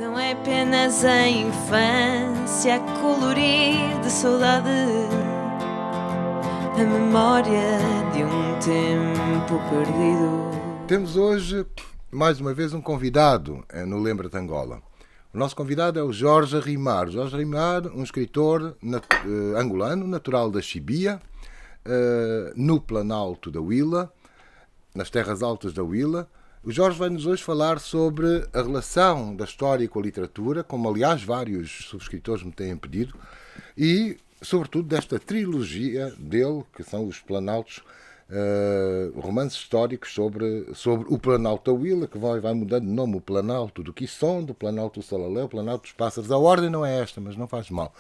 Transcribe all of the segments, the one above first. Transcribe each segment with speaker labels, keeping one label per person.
Speaker 1: Não é apenas a infância a colorir de saudade, a memória de um tempo perdido.
Speaker 2: Temos hoje, mais uma vez, um convidado no Lembra-te Angola. O nosso convidado é o Jorge Rimar. Jorge Rimar, um escritor angolano, natural da Chibia, no Planalto da Huila, nas terras altas da Huila. O Jorge vai-nos hoje falar sobre a relação da história com a literatura, como aliás vários subscritores me têm pedido, e sobretudo desta trilogia dele, que são os Planaltos, romances históricos sobre o Planalto da Huila, que vai mudando de nome: o Planalto do Quiçondo, o Planalto do Salalé, o Planalto dos Pássaros. A ordem não é esta, mas não faz mal.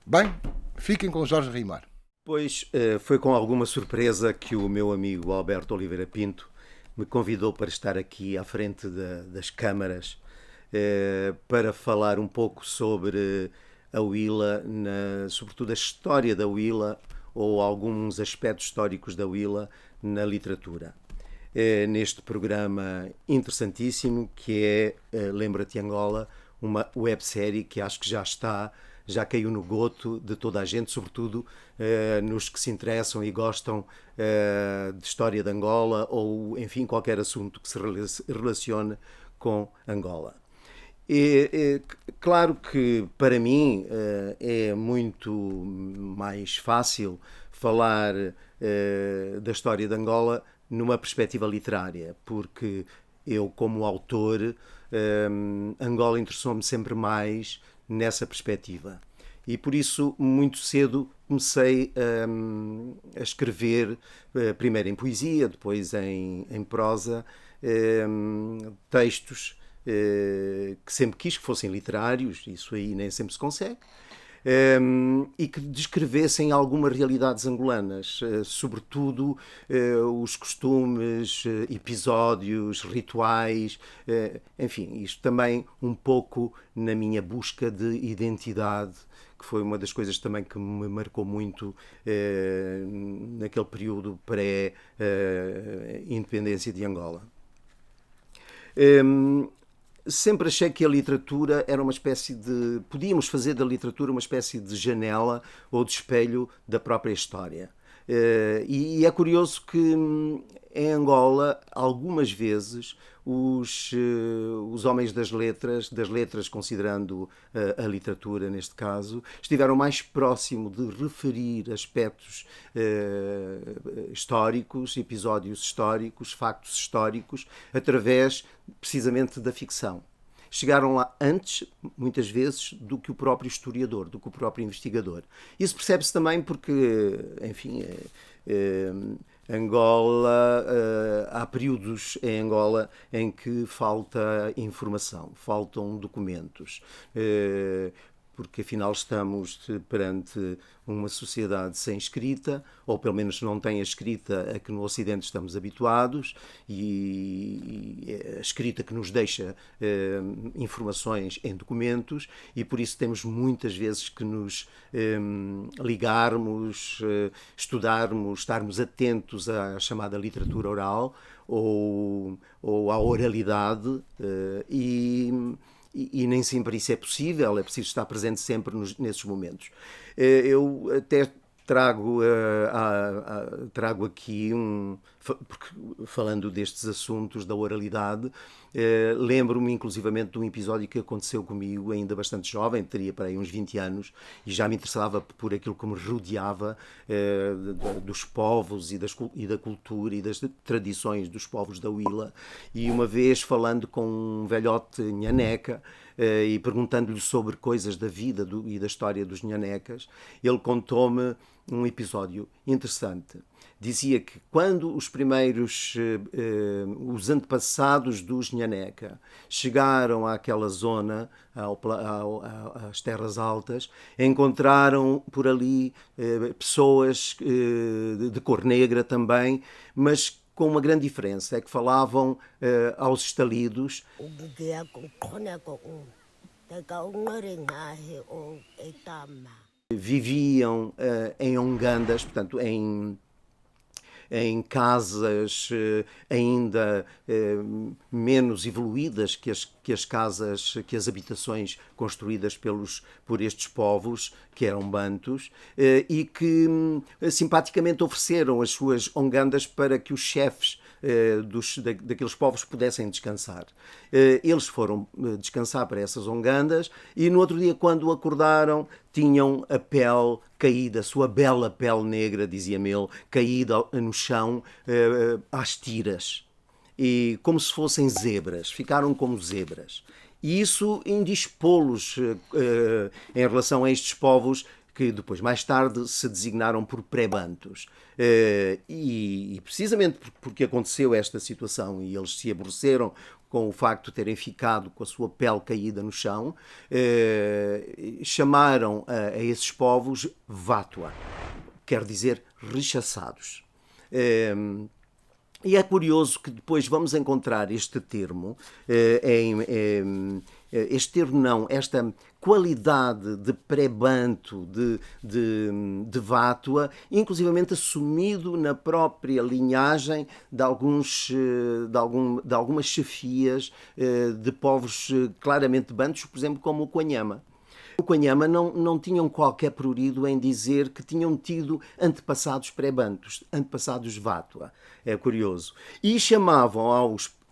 Speaker 2: Bem, fiquem com o Jorge Rimar.
Speaker 3: Pois foi com alguma surpresa que o meu amigo Alberto Oliveira Pinto me convidou para estar aqui à frente das câmaras para falar um pouco sobre a Huila, sobretudo a história da Huila ou alguns aspectos históricos da Huila na literatura. Neste programa interessantíssimo que é Lembra-te Angola, uma websérie que acho que já caiu no goto de toda a gente, sobretudo nos que se interessam e gostam de história de Angola ou, enfim, qualquer assunto que se relacione com Angola. Claro que para mim é muito mais fácil falar da história de Angola numa perspectiva literária, porque eu, como autor, Angola interessou-me sempre mais nessa perspectiva. E por isso, muito cedo, comecei a escrever, primeiro em poesia, depois em prosa, textos que sempre quis que fossem literários, isso aí nem sempre se consegue, e que descrevessem algumas realidades angolanas, sobretudo os costumes, episódios, rituais, enfim, isto também um pouco na minha busca de identidade, que foi uma das coisas também que me marcou muito naquele período pré-independência de Angola. Sempre achei que a literatura era uma espécie de... Podíamos fazer da literatura uma espécie de janela ou de espelho da própria história. E é curioso que em Angola, algumas vezes, os homens das letras considerando a literatura neste caso, estiveram mais próximo de referir aspectos históricos, episódios históricos, factos históricos, através precisamente da ficção. Chegaram lá antes, muitas vezes, do que o próprio historiador, do que o próprio investigador. Isso percebe-se também porque, enfim, Angola, há períodos em Angola em que falta informação, faltam documentos, porque afinal estamos perante uma sociedade sem escrita, ou pelo menos não tem a escrita a que no Ocidente estamos habituados, e a escrita que nos deixa informações em documentos, e por isso temos muitas vezes que nos ligarmos, estudarmos, estarmos atentos à chamada literatura oral ou à oralidade, e nem sempre isso é possível, é preciso estar presente sempre nesses momentos. Eu até trago aqui porque falando destes assuntos da oralidade, lembro-me inclusivamente de um episódio que aconteceu comigo ainda bastante jovem, teria para aí uns 20 anos, e já me interessava por aquilo que me rodeava dos povos e da cultura e das tradições dos povos da Huila. E uma vez falando com um velhote nhaneca e perguntando-lhe sobre coisas da vida e da história dos nhanecas, ele contou-me um episódio interessante. Dizia que quando os primeiros, os antepassados dos Nhaneca chegaram àquela zona, às terras altas, encontraram por ali pessoas de cor negra também, mas com uma grande diferença, é que falavam aos estalidos. Viviam em ongandas, portanto, em em casas ainda menos evoluídas que as casas, que as habitações construídas por estes povos, que eram bantus, e que simpaticamente ofereceram as suas ongandas para que os chefes daqueles povos pudessem descansar. Eles foram descansar para essas ongandas e no outro dia, quando acordaram, tinham a pele caída, a sua bela pele negra, dizia-me ele, caída no chão às tiras. E como se fossem zebras, ficaram como zebras. E isso indispô-los em relação a estes povos que depois, mais tarde, se designaram por pré-bantus. E precisamente porque aconteceu esta situação e eles se aborreceram com o facto de terem ficado com a sua pele caída no chão, chamaram a esses povos Vatua, quer dizer rechaçados. E é curioso que depois vamos encontrar este termo, esta qualidade de pré-banto, de Vatua, inclusivamente assumido na própria linhagem de algumas chefias de povos claramente bantos, por exemplo, como o Quanhama. O Quanhama não tinham qualquer prurido em dizer que tinham tido antepassados pré-bantos, antepassados Vatua. É curioso. E chamavam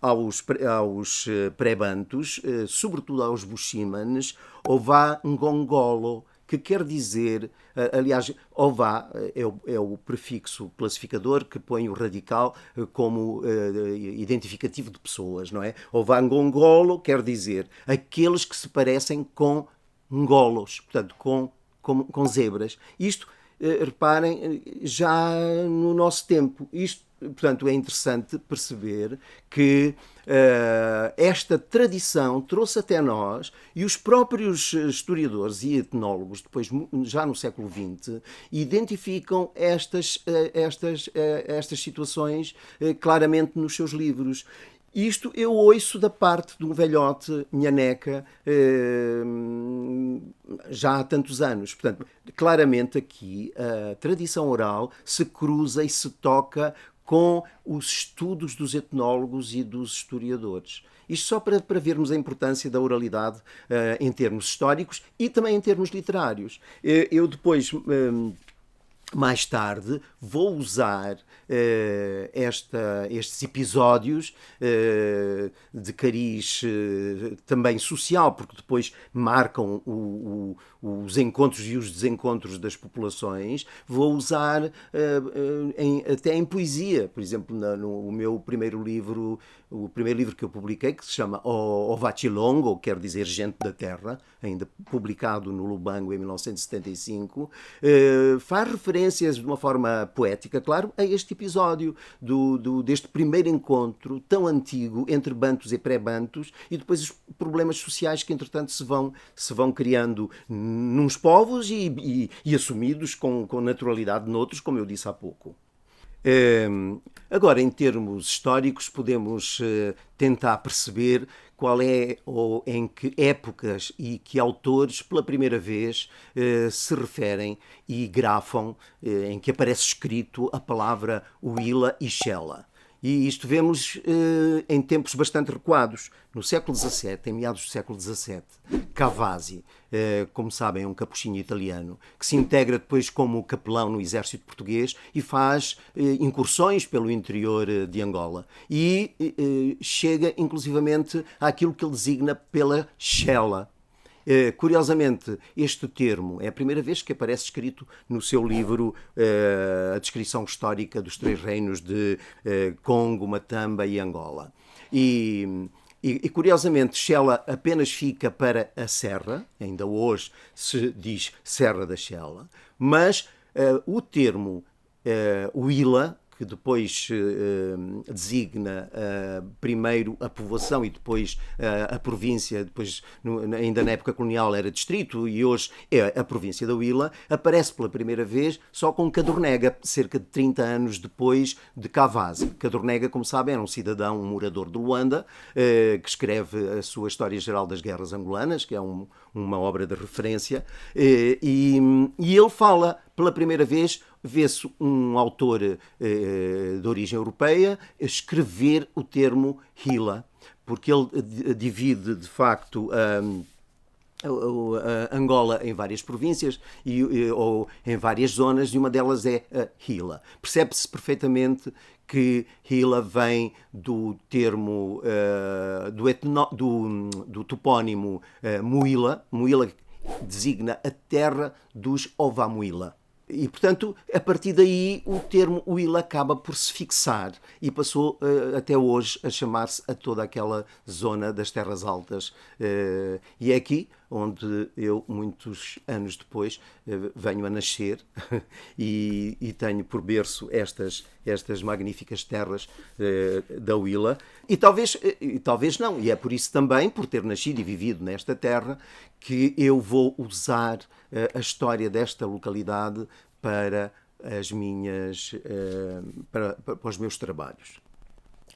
Speaker 3: aos pré-bantos, sobretudo aos Bushimanes, Ová Ngongolo, que quer dizer, aliás, Ová é o prefixo classificador que põe o radical como identificativo de pessoas, não é? Ová Ngongolo quer dizer aqueles que se parecem com ngolos, portanto, com zebras. Isto, reparem, já no nosso tempo. Isto, portanto, é interessante perceber que esta tradição trouxe até nós, e os próprios historiadores e etnólogos, depois, já no século XX, identificam estas situações claramente nos seus livros. Isto eu ouço da parte de um velhote nhaneca já há tantos anos. Portanto, claramente aqui a tradição oral se cruza e se toca com os estudos dos etnólogos e dos historiadores. Isto só para vermos a importância da oralidade em termos históricos e também em termos literários. Eu depois... mais tarde vou usar estes episódios de cariz também social, porque depois marcam os encontros e os desencontros das populações. Vou usar até em poesia, por exemplo, no meu primeiro livro, o primeiro livro que eu publiquei, que se chama O Vachilongo, quer dizer Gente da Terra, ainda publicado no Lubango em 1975, faz referências de uma forma poética, claro, a este episódio deste primeiro encontro tão antigo entre bantus e pré-bantus e depois os problemas sociais que, entretanto, se vão criando nos povos e assumidos com naturalidade noutros, como eu disse há pouco. Agora, em termos históricos, podemos tentar perceber qual é ou em que épocas e que autores pela primeira vez se referem e grafam, em que aparece escrito a palavra Huila e Xela. E isto vemos em tempos bastante recuados. No século XVII, em meados do século XVII, Cavazzi, como sabem, é um capuchinho italiano, que se integra depois como capelão no exército português e faz incursões pelo interior de Angola. E chega, inclusivamente, àquilo que ele designa pela Xela. Curiosamente, este termo é a primeira vez que aparece escrito no seu livro A Descrição Histórica dos Três Reinos de Congo, Matamba e Angola. E curiosamente, Xela apenas fica para a Serra, ainda hoje se diz Serra da Xela, mas o termo Huila, que depois designa primeiro a povoação e depois a província, depois ainda na época colonial era distrito e hoje é a província da Huila, aparece pela primeira vez só com Cadornega, cerca de 30 anos depois de Cavazzi. Cadornega, como sabem, era um cidadão, um morador de Luanda, que escreve a sua História Geral das Guerras Angolanas, que é uma obra de referência, e ele fala pela primeira vez vê-se um autor de origem europeia escrever o termo Hila, porque ele divide, de facto, Angola em várias províncias ou em várias zonas, e uma delas é a Hila. Percebe-se perfeitamente que Hila vem do termo, do topónimo Muila. Muila designa a terra dos Ovamuila. E, portanto, a partir daí o termo Huila acaba por se fixar e passou até hoje a chamar-se a toda aquela zona das Terras Altas. E é aqui onde eu, muitos anos depois, venho a nascer e tenho por berço estas magníficas terras da Huila. E talvez não, e é por isso também, por ter nascido e vivido nesta terra, que eu vou usar a história desta localidade para os meus trabalhos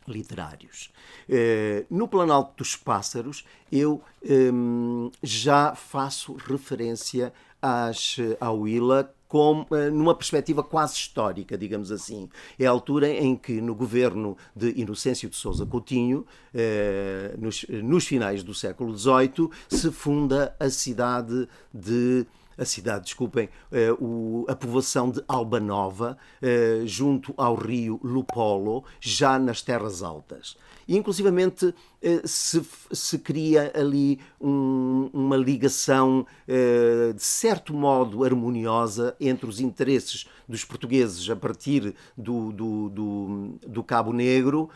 Speaker 3: literários. No Planalto dos Pássaros, eu já faço referência à Huila numa perspectiva quase histórica, digamos assim. É a altura em que, no governo de Inocêncio de Sousa Coutinho, nos finais do século XVIII, se funda a povoação de Albanova, junto ao rio Lupolo, já nas Terras Altas. E, inclusivamente, se cria ali uma ligação, de certo modo, harmoniosa entre os interesses dos portugueses a partir do Cabo Negro,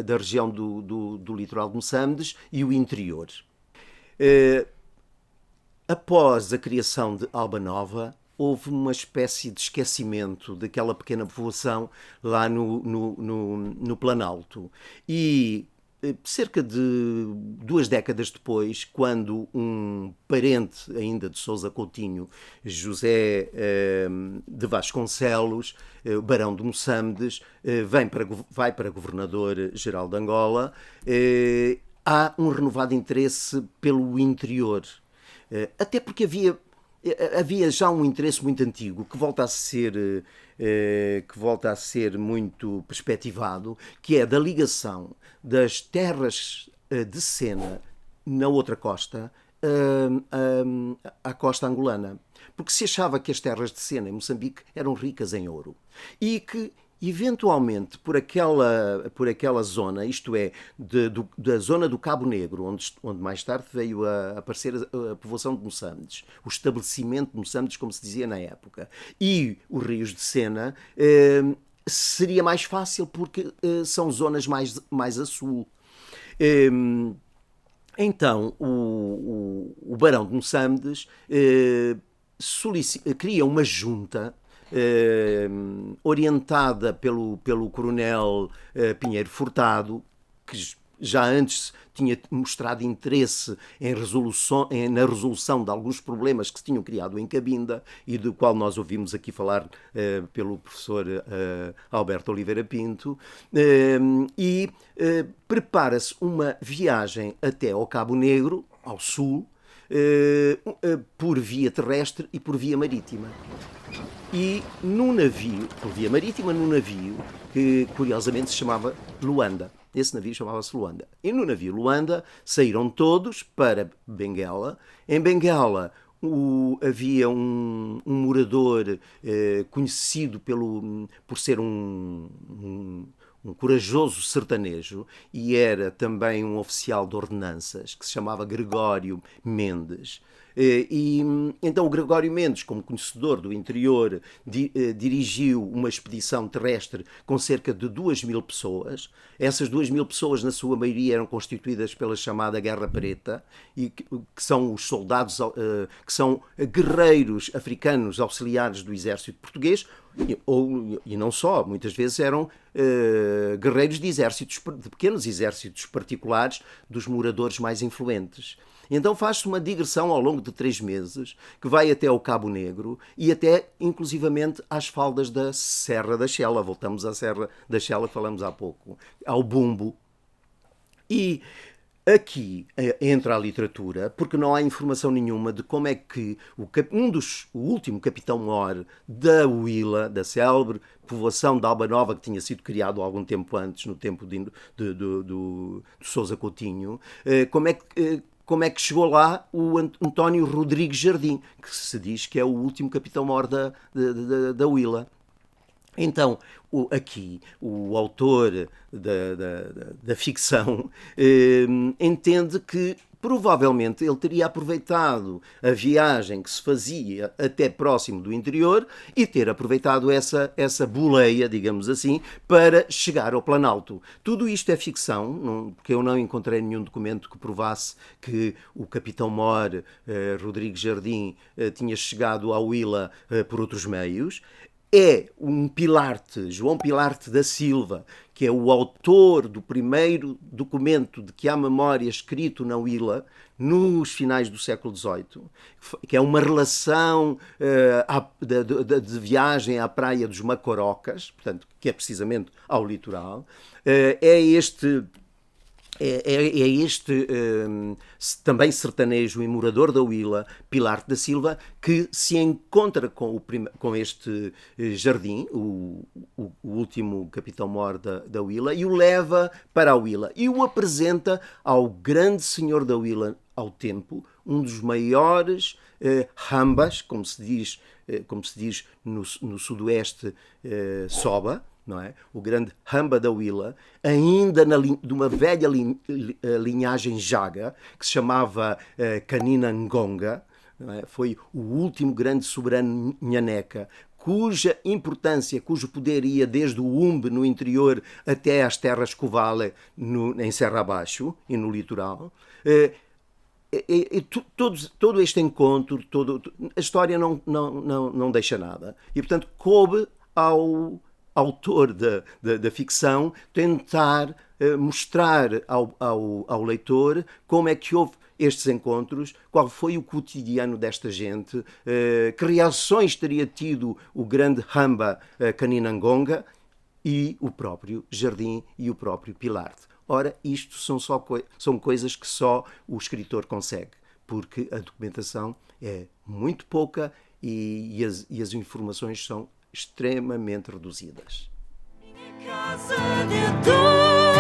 Speaker 3: da região do litoral de Moçambique, e o interior. Após a criação de Albanova, houve uma espécie de esquecimento daquela pequena povoação lá no Planalto. E cerca de 2 décadas depois, quando um parente ainda de Sousa Coutinho, José de Vasconcelos, barão de Moçambique, vai para governador-geral de Angola, há um renovado interesse pelo interior. Até porque havia já um interesse muito antigo que volta a ser muito perspectivado, que é da ligação das terras de Sena na outra costa à costa angolana. Porque se achava que as terras de Sena em Moçambique eram ricas em ouro e que eventualmente por aquela zona, isto é, da zona do Cabo Negro, onde mais tarde veio a aparecer a povoação de Moçambique, o estabelecimento de Moçambique, como se dizia na época, e os rios de Sena, seria mais fácil porque são zonas mais a sul. Então, o barão de Moçambique cria uma junta orientada pelo coronel Pinheiro Furtado, que já antes tinha mostrado interesse na resolução de alguns problemas que se tinham criado em Cabinda e do qual nós ouvimos aqui falar pelo professor Alberto Oliveira Pinto, e prepara-se uma viagem até ao Cabo Negro, ao sul, por via terrestre e por via marítima. E num navio, por via marítima, num navio que curiosamente se chamava Luanda. Esse navio chamava-se Luanda. E no navio Luanda saíram todos para Benguela. Em Benguela havia um morador conhecido por ser um corajoso sertanejo, e era também um oficial de ordenanças, que se chamava Gregório Mendes. E então o Gregório Mendes, como conhecedor do interior, dirigiu uma expedição terrestre com cerca de 2.000 pessoas. Essas 2.000 pessoas, na sua maioria, eram constituídas pela chamada Guerra Preta, e que são os soldados, que são guerreiros africanos auxiliares do exército português, e não só, muitas vezes eram guerreiros de pequenos exércitos particulares dos moradores mais influentes. Então faz-se uma digressão ao longo de 3 meses, que vai até ao Cabo Negro e até, inclusivamente, às faldas da Serra da Chela. Voltamos à Serra da Chela que falamos há pouco, ao Bumbo. E Aqui entra a literatura, porque não há informação nenhuma de como é que o último capitão-mor da Huila, da célebre povoação de Alba Nova, que tinha sido criado algum tempo antes, no tempo do Sousa Coutinho, como é que chegou lá o António Rodrigues Jardim, que se diz que é o último capitão-mor da Huila. Então, aqui, o autor da ficção entende que provavelmente ele teria aproveitado a viagem que se fazia até próximo do interior e ter aproveitado essa boleia, digamos assim, para chegar ao Planalto. Tudo isto é ficção, porque eu não encontrei nenhum documento que provasse que o capitão-mor Rodrigues Jardim tinha chegado à Huila por outros meios. É um Pilarte, João Pilarte da Silva, que é o autor do primeiro documento de que há memória escrito na Huila, nos finais do século XVIII, que é uma relação de viagem à praia dos Macorocas, portanto, que é precisamente ao litoral. É este também sertanejo e morador da Huila, Pilarte da Silva, que se encontra com este Jardim, o último capitão-mor da Huila, e o leva para a Huila e o apresenta ao grande senhor da Huila ao tempo, um dos maiores hambas, como se diz no sudoeste Soba, não é? O grande hamba da Huila, ainda de uma velha linhagem jaga, que se chamava Canina Ngonga, não é? Foi o último grande soberano nhaneca, cuja importância, cujo poder ia desde o Umbe, no interior, até às terras Covale, em Serra Abaixo e no litoral. Todo este encontro, a história não deixa nada. E, portanto, coube ao autor da ficção tentar mostrar ao leitor como é que houve estes encontros, qual foi o cotidiano desta gente, que reações teria tido o grande hamba Canina Ngonga e o próprio Jardim e o próprio Pilarte. Ora, isto são coisas que só o escritor consegue, porque a documentação é muito pouca e as informações são extremamente reduzidas.
Speaker 1: Minha casa de dor.